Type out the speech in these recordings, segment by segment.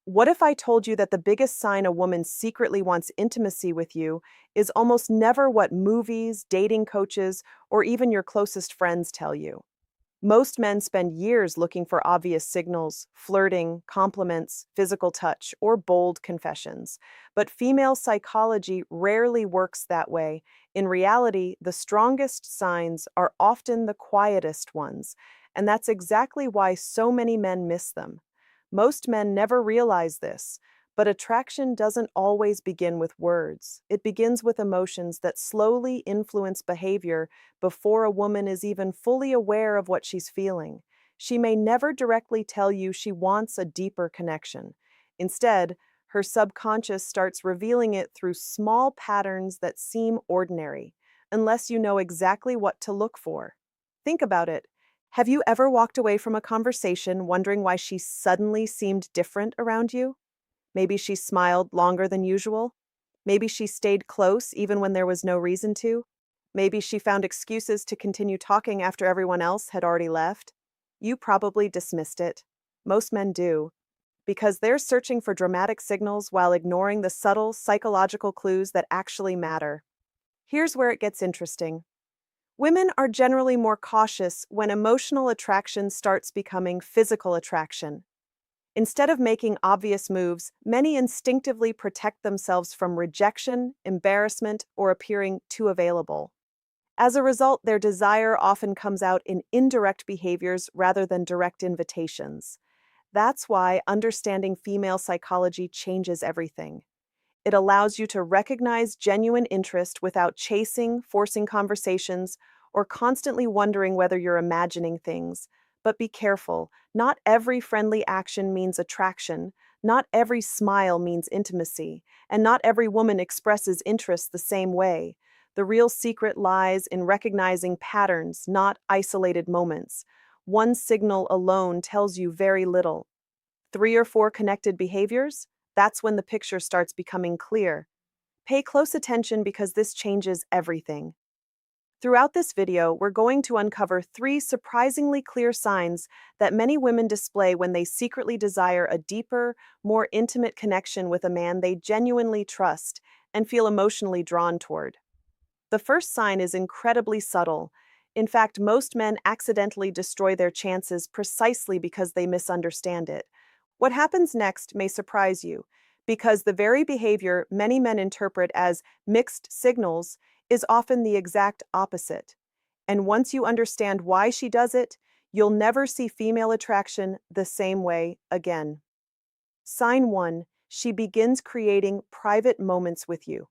What if I told you that the biggest sign a woman secretly wants intimacy with you is almost never what movies, dating coaches, or even your closest friends tell you? Most men spend years looking for obvious signals, flirting, compliments, physical touch, or bold confessions. But female psychology rarely works that way. In reality, the strongest signs are often the quietest ones, and that's exactly why so many men miss them. Most men never realize this, but attraction doesn't always begin with words. It begins with emotions that slowly influence behavior before a woman is even fully aware of what she's feeling. She may never directly tell you she wants a deeper connection. Instead, her subconscious starts revealing it through small patterns that seem ordinary, unless you know exactly what to look for. Think about it. Have you ever walked away from a conversation wondering why she suddenly seemed different around you? Maybe she smiled longer than usual. Maybe she stayed close even when there was no reason to. Maybe she found excuses to continue talking after everyone else had already left. You probably dismissed it. Most men do, because they're searching for dramatic signals while ignoring the subtle psychological clues that actually matter. Here's where it gets interesting. Women are generally more cautious when emotional attraction starts becoming physical attraction. Instead of making obvious moves, many instinctively protect themselves from rejection, embarrassment, or appearing too available. As a result, their desire often comes out in indirect behaviors rather than direct invitations. That's why understanding female psychology changes everything. It allows you to recognize genuine interest without chasing, forcing conversations, or constantly wondering whether you're imagining things. But be careful, not every friendly action means attraction, not every smile means intimacy, and not every woman expresses interest the same way. The real secret lies in recognizing patterns, not isolated moments. One signal alone tells you very little. Three or four connected behaviors? That's when the picture starts becoming clear. Pay close attention because this changes everything. Throughout this video, we're going to uncover three surprisingly clear signs that many women display when they secretly desire a deeper, more intimate connection with a man they genuinely trust and feel emotionally drawn toward. The first sign is incredibly subtle. In fact, most men accidentally destroy their chances precisely because they misunderstand it. What happens next may surprise you, because the very behavior many men interpret as mixed signals is often the exact opposite. And once you understand why she does it, you'll never see female attraction the same way again. Sign 1. She begins creating private moments with you.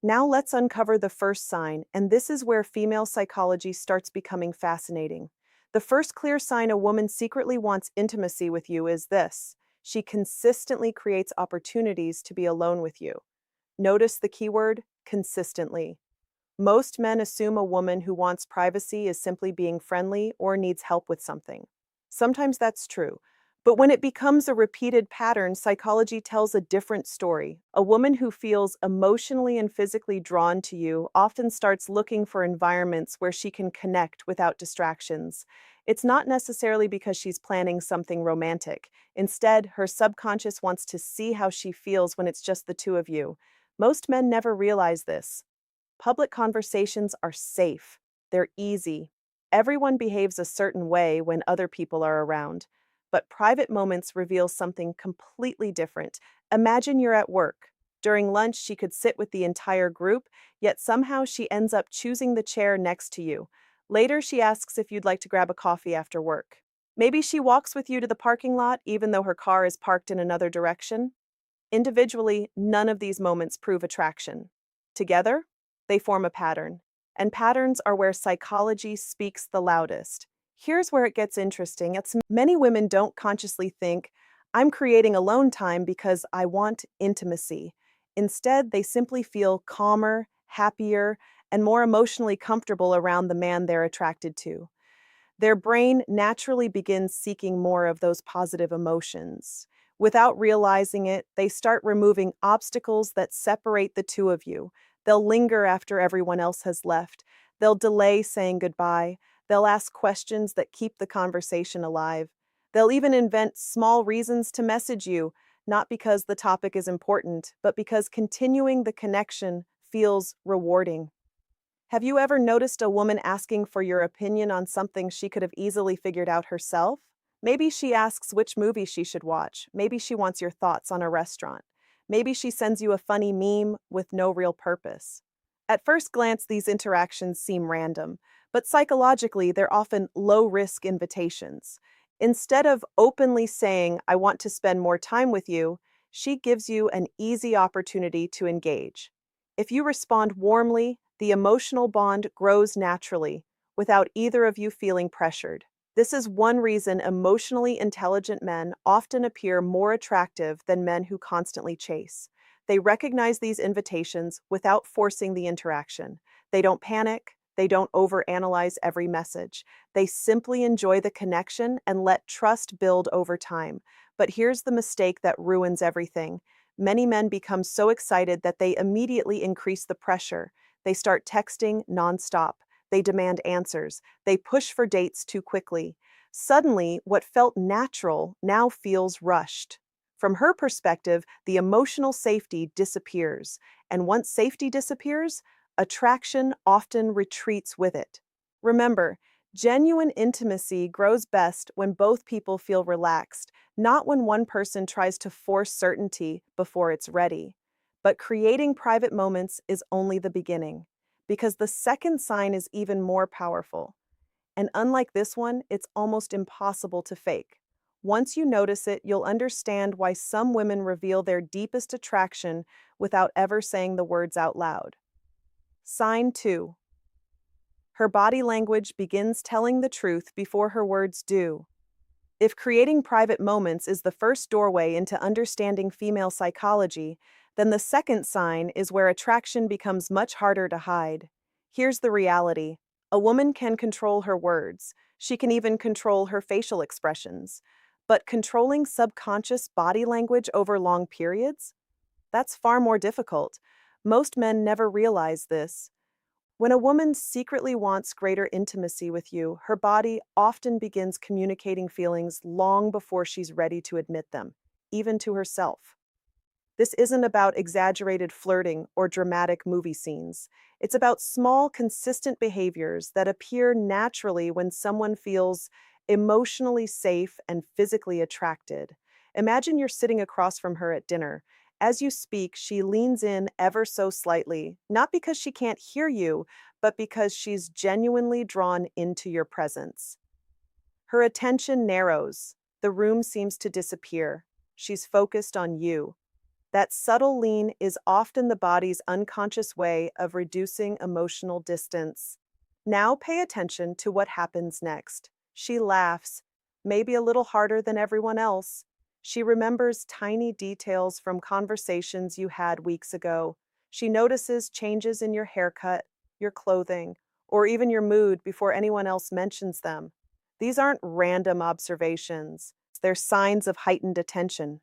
Now let's uncover the first sign, and this is where female psychology starts becoming fascinating. The first clear sign a woman secretly wants intimacy with you is this: she consistently creates opportunities to be alone with you. Notice the keyword, consistently. Most men assume a woman who wants privacy is simply being friendly or needs help with something. Sometimes that's true, but when it becomes a repeated pattern, psychology tells a different story. A woman who feels emotionally and physically drawn to you often starts looking for environments where she can connect without distractions. It's not necessarily because she's planning something romantic. Instead, her subconscious wants to see how she feels when it's just the two of you. Most men never realize this. Public conversations are safe. They're easy. Everyone behaves a certain way when other people are around. But private moments reveal something completely different. Imagine you're at work. During lunch, she could sit with the entire group, yet somehow she ends up choosing the chair next to you. Later, she asks if you'd like to grab a coffee after work. Maybe she walks with you to the parking lot, even though her car is parked in another direction. Individually, none of these moments prove attraction. Together, they form a pattern, and patterns are where psychology speaks the loudest. Here's where it gets interesting. Many women don't consciously think, I'm creating alone time because I want intimacy. Instead, they simply feel calmer, happier, and more emotionally comfortable around the man they're attracted to. Their brain naturally begins seeking more of those positive emotions. Without realizing it, they start removing obstacles that separate the two of you. They'll linger after everyone else has left. They'll delay saying goodbye. They'll ask questions that keep the conversation alive. They'll even invent small reasons to message you, not because the topic is important, but because continuing the connection feels rewarding. Have you ever noticed a woman asking for your opinion on something she could have easily figured out herself? Maybe she asks which movie she should watch. Maybe she wants your thoughts on a restaurant. Maybe she sends you a funny meme with no real purpose. At first glance, these interactions seem random, but psychologically, they're often low risk invitations. Instead of openly saying, I want to spend more time with you, she gives you an easy opportunity to engage. If you respond warmly, the emotional bond grows naturally, without either of you feeling pressured. This is one reason emotionally intelligent men often appear more attractive than men who constantly chase. They recognize these invitations without forcing the interaction. They don't panic. They don't overanalyze every message. They simply enjoy the connection and let trust build over time. But here's the mistake that ruins everything. Many men become so excited that they immediately increase the pressure. They start texting nonstop. They demand answers. They push for dates too quickly. Suddenly, what felt natural now feels rushed. From her perspective, the emotional safety disappears. And once safety disappears, attraction often retreats with it. Remember, genuine intimacy grows best when both people feel relaxed, not when one person tries to force certainty before it's ready. But creating private moments is only the beginning, because the second sign is even more powerful. And unlike this one, it's almost impossible to fake. Once you notice it, you'll understand why some women reveal their deepest attraction without ever saying the words out loud. Sign 2. Her body language begins telling the truth before her words do. If creating private moments is the first doorway into understanding female psychology, then the second sign is where attraction becomes much harder to hide. Here's the reality. A woman can control her words. She can even control her facial expressions. But controlling subconscious body language over long periods? That's far more difficult. Most men never realize this. When a woman secretly wants greater intimacy with you, her body often begins communicating feelings long before she's ready to admit them, even to herself. This isn't about exaggerated flirting or dramatic movie scenes. It's about small, consistent behaviors that appear naturally when someone feels emotionally safe and physically attracted. Imagine you're sitting across from her at dinner. As you speak, she leans in ever so slightly, not because she can't hear you, but because she's genuinely drawn into your presence. Her attention narrows. The room seems to disappear. She's focused on you. That subtle lean is often the body's unconscious way of reducing emotional distance. Now pay attention to what happens next. She laughs, maybe a little harder than everyone else. She remembers tiny details from conversations you had weeks ago. She notices changes in your haircut, your clothing, or even your mood before anyone else mentions them. These aren't random observations. They're signs of heightened attention.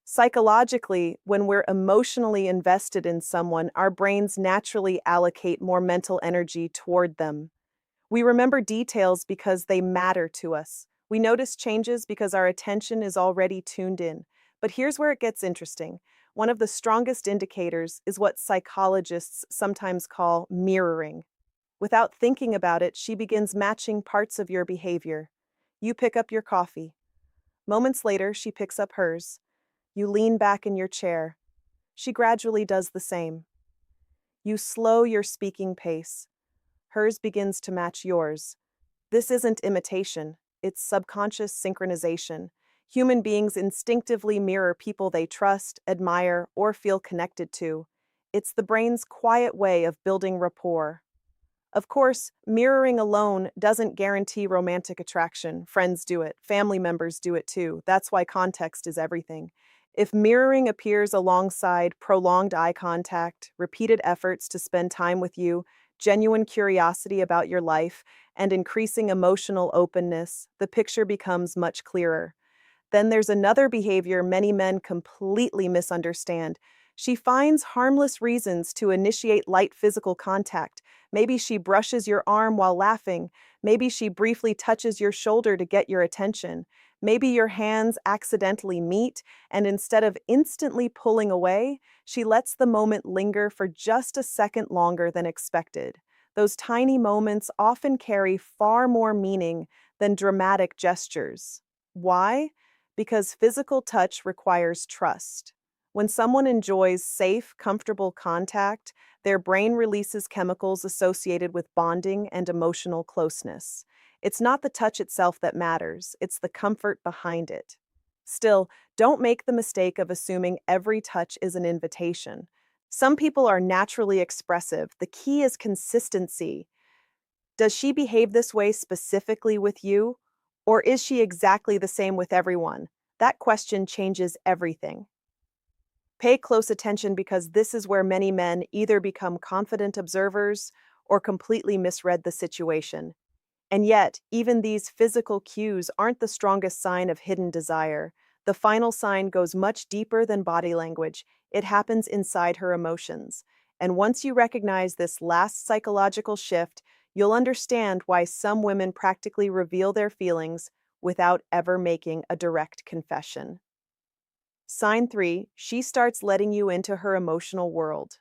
Psychologically, when we're emotionally invested in someone, our brains naturally allocate more mental energy toward them. We remember details because they matter to us. We notice changes because our attention is already tuned in. But here's where it gets interesting. One of the strongest indicators is what psychologists sometimes call mirroring. Without thinking about it, she begins matching parts of your behavior. You pick up your coffee. Moments later, she picks up hers. You lean back in your chair. She gradually does the same. You slow your speaking pace. Hers begins to match yours. This isn't imitation, it's subconscious synchronization. Human beings instinctively mirror people they trust, admire, or feel connected to. It's the brain's quiet way of building rapport. Of course, mirroring alone doesn't guarantee romantic attraction. Friends do it, family members do it too. That's why context is everything. If mirroring appears alongside prolonged eye contact, repeated efforts to spend time with you, genuine curiosity about your life, and increasing emotional openness, the picture becomes much clearer. Then there's another behavior many men completely misunderstand. She finds harmless reasons to initiate light physical contact. Maybe she brushes your arm while laughing. Maybe she briefly touches your shoulder to get your attention. Maybe your hands accidentally meet, and instead of instantly pulling away, she lets the moment linger for just a second longer than expected. Those tiny moments often carry far more meaning than dramatic gestures. Why? Because physical touch requires trust. When someone enjoys safe, comfortable contact, their brain releases chemicals associated with bonding and emotional closeness. It's not the touch itself that matters, it's the comfort behind it. Still, don't make the mistake of assuming every touch is an invitation. Some people are naturally expressive. The key is consistency. Does she behave this way specifically with you? Or is she exactly the same with everyone? That question changes everything. Pay close attention because this is where many men either become confident observers or completely misread the situation. And yet, even these physical cues aren't the strongest sign of hidden desire. The final sign goes much deeper than body language. It happens inside her emotions. And once you recognize this last psychological shift, you'll understand why some women practically reveal their feelings without ever making a direct confession. Sign 3, she starts letting you into her emotional world.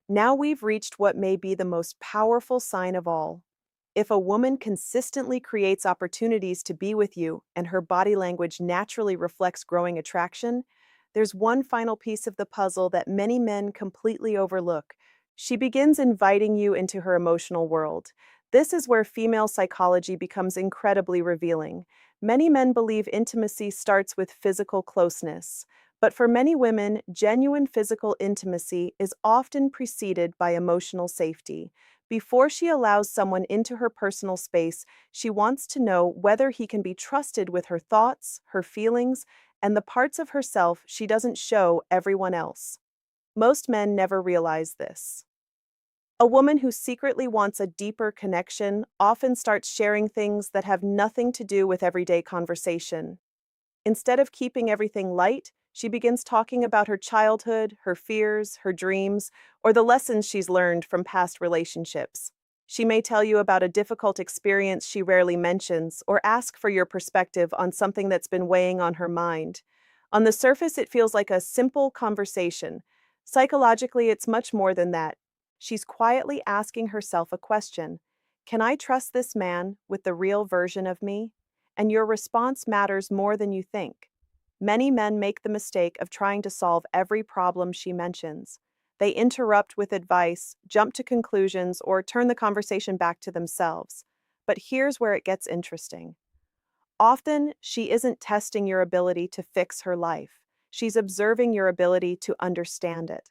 Now we've reached what may be the most powerful sign of all. If a woman consistently creates opportunities to be with you and her body language naturally reflects growing attraction, there's one final piece of the puzzle that many men completely overlook. She begins inviting you into her emotional world. This is where female psychology becomes incredibly revealing. Many men believe intimacy starts with physical closeness. But for many women, genuine physical intimacy is often preceded by emotional safety. Before she allows someone into her personal space, she wants to know whether he can be trusted with her thoughts, her feelings, and the parts of herself she doesn't show everyone else. Most men never realize this. A woman who secretly wants a deeper connection often starts sharing things that have nothing to do with everyday conversation. Instead of keeping everything light, she begins talking about her childhood, her fears, her dreams, or the lessons she's learned from past relationships. She may tell you about a difficult experience she rarely mentions, or ask for your perspective on something that's been weighing on her mind. On the surface, it feels like a simple conversation. Psychologically, it's much more than that. She's quietly asking herself a question. Can I trust this man with the real version of me? And your response matters more than you think. Many men make the mistake of trying to solve every problem she mentions. They interrupt with advice, jump to conclusions, or turn the conversation back to themselves. But here's where it gets interesting. Often, she isn't testing your ability to fix her life. She's observing your ability to understand it.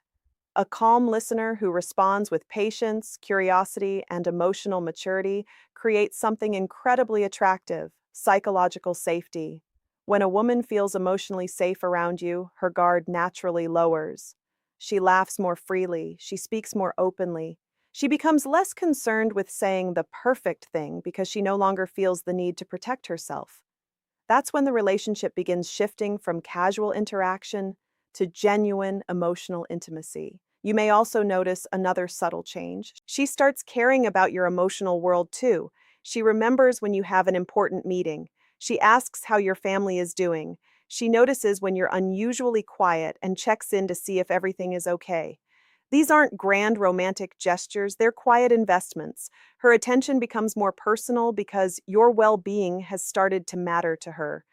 A calm listener who responds with patience, curiosity, and emotional maturity creates something incredibly attractive: psychological safety. When a woman feels emotionally safe around you, her guard naturally lowers. She laughs more freely, she speaks more openly. She becomes less concerned with saying the perfect thing because she no longer feels the need to protect herself. That's when the relationship begins shifting from casual interaction to genuine emotional intimacy. You may also notice another subtle change. She starts caring about your emotional world too. She remembers when you have an important meeting. She asks how your family is doing. She notices when you're unusually quiet and checks in to see if everything is okay. These aren't grand romantic gestures, they're quiet investments. Her attention becomes more personal because your well being has started to matter to her.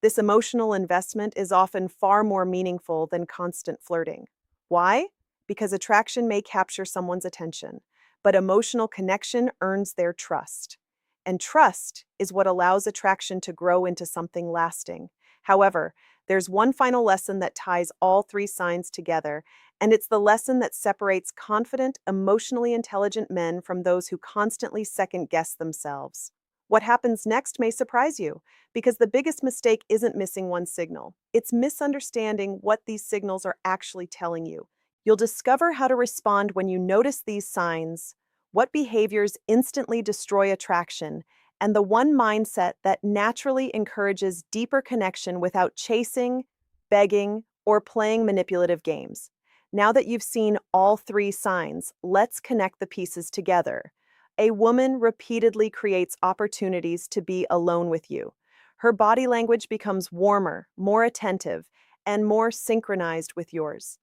This emotional investment is often far more meaningful than constant flirting. Why? Because attraction may capture someone's attention, but emotional connection earns their trust. And trust is what allows attraction to grow into something lasting. However, there's one final lesson that ties all three signs together, and it's the lesson that separates confident, emotionally intelligent men from those who constantly second guess themselves. What happens next may surprise you, because the biggest mistake isn't missing one signal. It's misunderstanding what these signals are actually telling you. You'll discover how to respond when you notice these signs, what behaviors instantly destroy attraction, and the one mindset that naturally encourages deeper connection without chasing, begging, or playing manipulative games. Now that you've seen all three signs, let's connect the pieces together. A woman repeatedly creates opportunities to be alone with you. Her body language becomes warmer, more attentive, and more synchronized with yours.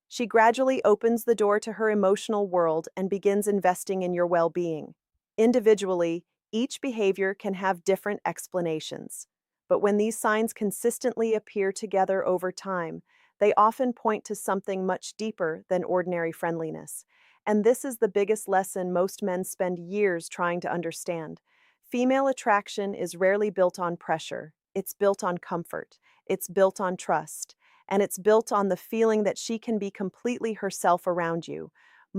She gradually opens the door to her emotional world and begins investing in your well being. Individually, each behavior can have different explanations. But when these signs consistently appear together over time, they often point to something much deeper than ordinary friendliness. And this is the biggest lesson most men spend years trying to understand. Female attraction is rarely built on pressure, it's built on comfort, it's built on trust, and it's built on the feeling that she can be completely herself around you.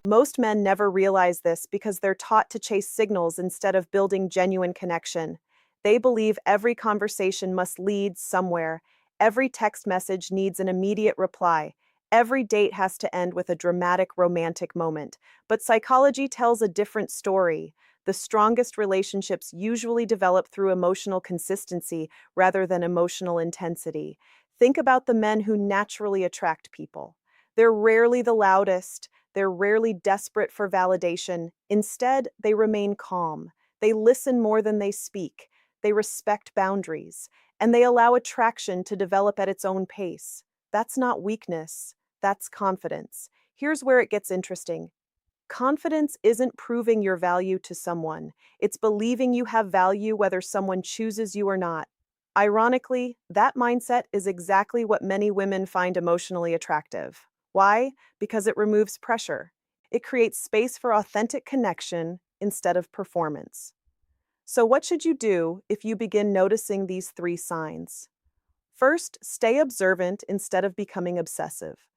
Most men never realize this because they're taught to chase signals instead of building genuine connection. They believe every conversation must lead somewhere, every text message needs an immediate reply, every date has to end with a dramatic romantic moment. But psychology tells a different story. The strongest relationships usually develop through emotional consistency rather than emotional intensity. Think about the men who naturally attract people. They're rarely the loudest, they're rarely desperate for validation. Instead, they remain calm. They listen more than they speak. They respect boundaries. And they allow attraction to develop at its own pace. That's not weakness, that's confidence. Here's where it gets interesting. Confidence isn't proving your value to someone, it's believing you have value whether someone chooses you or not. Ironically, that mindset is exactly what many women find emotionally attractive. Why? Because it removes pressure. It creates space for authentic connection instead of performance. So, what should you do if you begin noticing these three signs? First, stay observant instead of becoming obsessive.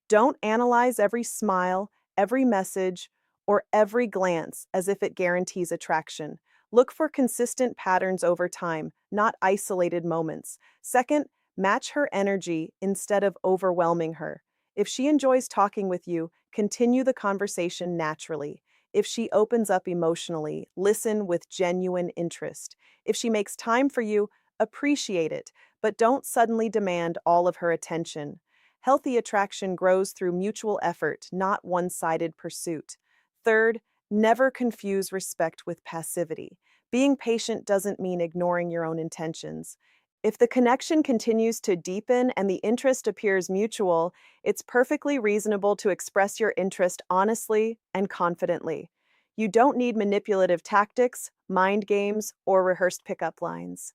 Don't analyze every smile, every message, or every glance as if it guarantees attraction. Look for consistent patterns over time, not isolated moments. Second, match her energy instead of overwhelming her. If she enjoys talking with you, continue the conversation naturally. If she opens up emotionally, listen with genuine interest. If she makes time for you, appreciate it, but don't suddenly demand all of her attention. Healthy attraction grows through mutual effort, not one sided pursuit. Third, never confuse respect with passivity. Being patient doesn't mean ignoring your own intentions. If the connection continues to deepen and the interest appears mutual, it's perfectly reasonable to express your interest honestly and confidently. You don't need manipulative tactics, mind games, or rehearsed pickup lines.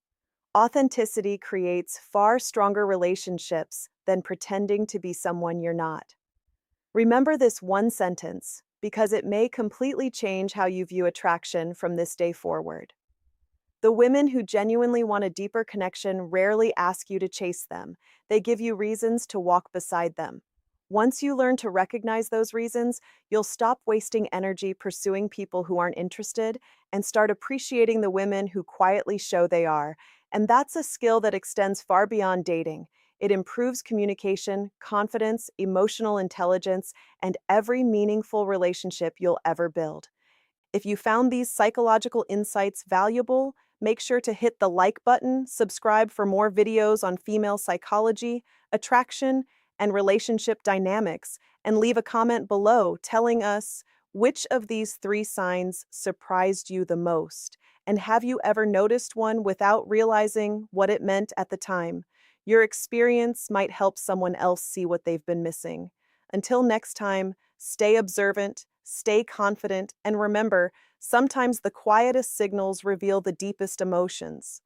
Authenticity creates far stronger relationships than pretending to be someone you're not. Remember this one sentence because it may completely change how you view attraction from this day forward. The women who genuinely want a deeper connection rarely ask you to chase them. They give you reasons to walk beside them. Once you learn to recognize those reasons, you'll stop wasting energy pursuing people who aren't interested and start appreciating the women who quietly show they are. And that's a skill that extends far beyond dating. It improves communication, confidence, emotional intelligence, and every meaningful relationship you'll ever build. If you found these psychological insights valuable, make sure to hit the like button, subscribe for more videos on female psychology, attraction, and relationship dynamics, and leave a comment below telling us which of these three signs surprised you the most. And have you ever noticed one without realizing what it meant at the time? Your experience might help someone else see what they've been missing. Until next time, stay observant, stay confident, and remember, sometimes the quietest signals reveal the deepest emotions.